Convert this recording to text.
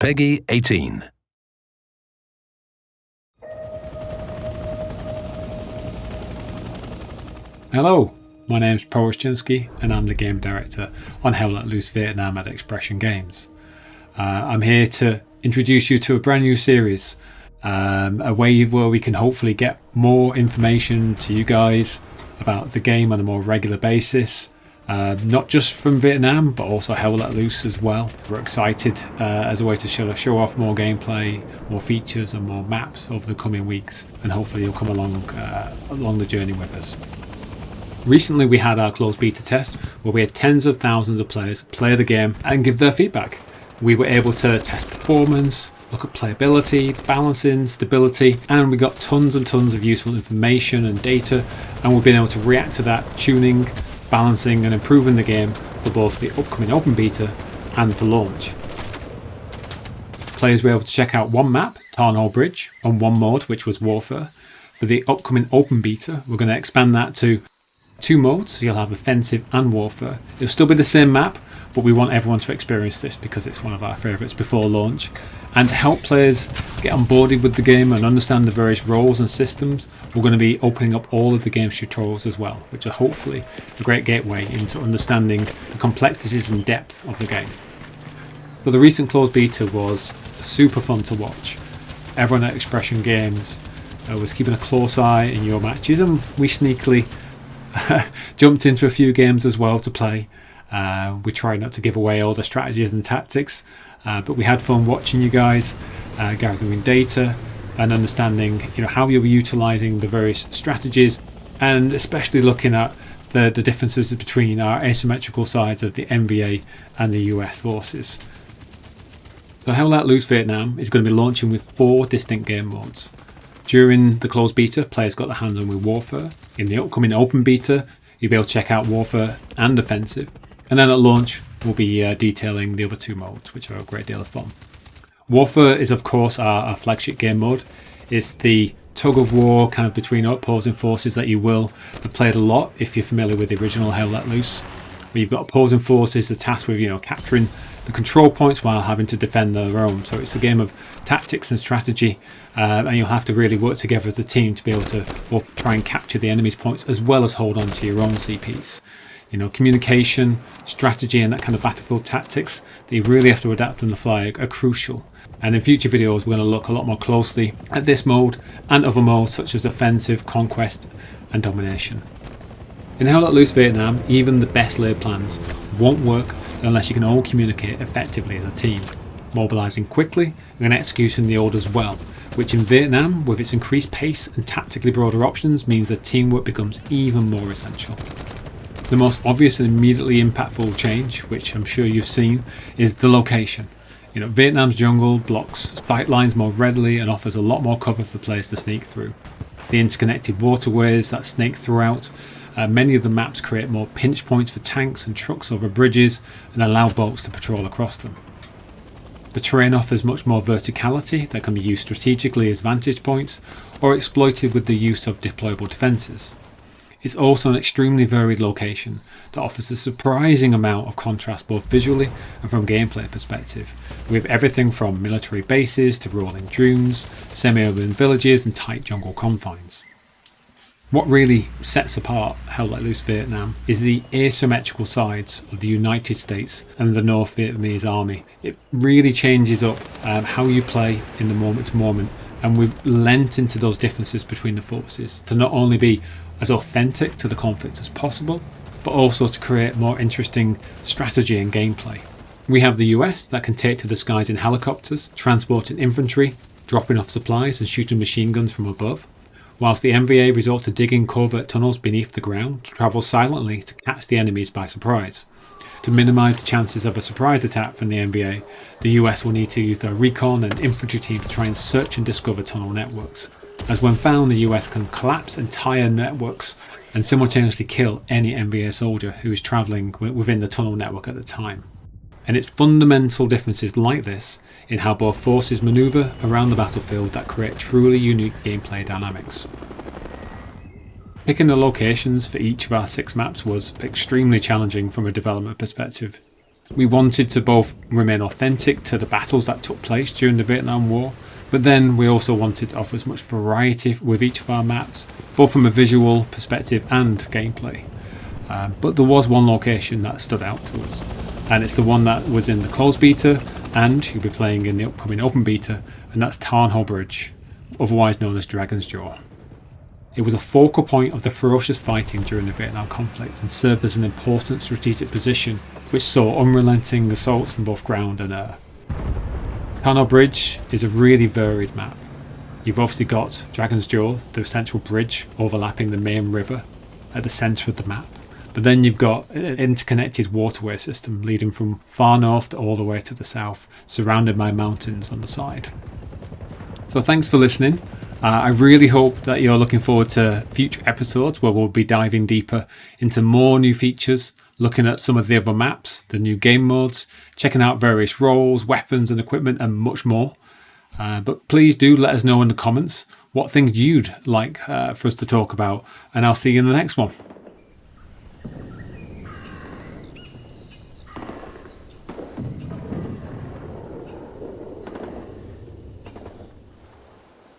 Peggy 18. Hello, my name's Paul Rustchynsky and I'm the Game Director on Hell Let Loose Vietnam at Expression Games. I'm here to introduce you to a brand new series, a way where we can hopefully get more information to you guys about the game on a more regular basis. Not just from Vietnam, but also Hell Let Loose as well. We're excited as a way to show off more gameplay, more features and more maps over the coming weeks, and hopefully you'll come along the journey with us. Recently we had our closed beta test where we had tens of thousands of players play the game and give their feedback. We were able to test performance, look at playability, balancing, stability, and we got tons and tons of useful information and data, and we've been able to react to that, tuning, balancing and improving the game for both the upcoming open beta and for launch. Players were able to check out one map, Tarn Hall Bridge, on one mode, which was Warfare. For the upcoming open beta, we're going to expand that to 2 modes, so you'll have Offensive and Warfare. It'll still be the same map, but we want everyone to experience this because it's one of our favourites before launch. And to help players get onboarded with the game and understand the various roles and systems, we're going to be opening up all of the game's tutorials as well, which are hopefully a great gateway into understanding the complexities and depth of the game. So the recent closed beta was super fun to watch. Everyone at Expression Games was keeping a close eye in your matches, and we sneakily jumped into a few games as well to play. We tried not to give away all the strategies and tactics, but we had fun watching you guys, gathering data and understanding how you were utilising the various strategies, and especially looking at the differences between our asymmetrical sides of the NBA and the US forces. So Hell Let Loose Vietnam is going to be launching with 4 distinct game modes. During the closed beta, players got their hands on with Warfare. In the upcoming open beta, you'll be able to check out Warfare and Offensive. And then at launch, we'll be detailing the other 2 modes, which are a great deal of fun. Warfare is, of course, our flagship game mode. It's the tug of war kind of between opposing forces that you will have played a lot if you're familiar with the original Hell Let Loose, where you've got opposing forces tasked with capturing the control points while having to defend their own. So it's a game of tactics and strategy, and you'll have to really work together as a team to be able to both try and capture the enemy's points as well as hold on to your own CPs. Communication, strategy and that kind of battlefield tactics that you really have to adapt on the fly are crucial. And in future videos we're going to look a lot more closely at this mode and other modes such as Offensive, Conquest and Domination. In Hell Let Loose Vietnam, even the best laid plans won't work unless you can all communicate effectively as a team, mobilising quickly and executing the orders well, which in Vietnam, with its increased pace and tactically broader options, means that teamwork becomes even more essential. The most obvious and immediately impactful change, which I'm sure you've seen, is the location. Vietnam's jungle blocks sight lines more readily and offers a lot more cover for players to sneak through. The interconnected waterways that snake throughout, many of the maps create more pinch points for tanks and trucks over bridges and allow boats to patrol across them. The terrain offers much more verticality that can be used strategically as vantage points or exploited with the use of deployable defences. It's also an extremely varied location that offers a surprising amount of contrast both visually and from a gameplay perspective, with everything from military bases to rolling dunes, semi-urban villages and tight jungle confines. What really sets apart Hell Let Loose Vietnam is the asymmetrical sides of the United States and the North Vietnamese army. It really changes up how you play in the moment to moment, and we've lent into those differences between the forces to not only be as authentic to the conflict as possible, but also to create more interesting strategy and gameplay. We have the US that can take to the skies in helicopters, transporting infantry, dropping off supplies and shooting machine guns from above, whilst the NVA resort to digging covert tunnels beneath the ground to travel silently to catch the enemies by surprise. To minimise the chances of a surprise attack from the NVA, the US will need to use their recon and infantry teams to try and search and discover tunnel networks, as when found the US can collapse entire networks and simultaneously kill any NVA soldier who is travelling within the tunnel network at the time. And it's fundamental differences like this in how both forces manoeuvre around the battlefield that create truly unique gameplay dynamics. Picking the locations for each of our 6 maps was extremely challenging from a development perspective. We wanted to both remain authentic to the battles that took place during the Vietnam War, but then we also wanted to offer as much variety with each of our maps, both from a visual perspective and gameplay. But there was one location that stood out to us, and it's the one that was in the closed beta, and you'll be playing in the upcoming open beta, and that's Town Hall Bridge, otherwise known as Dragon's Jaw. It was a focal point of the ferocious fighting during the Vietnam conflict and served as an important strategic position which saw unrelenting assaults from both ground and air. Town Hall Bridge is a really varied map. You've obviously got Dragon's Jaw, the central bridge overlapping the main river at the centre of the map, but then you've got an interconnected waterway system leading from far north all the way to the south, surrounded by mountains on the side. So thanks for listening. I really hope that you're looking forward to future episodes where we'll be diving deeper into more new features, looking at some of the other maps, the new game modes, checking out various roles, weapons and equipment and much more. But please do let us know in the comments what things you'd like for us to talk about, and I'll see you in the next one.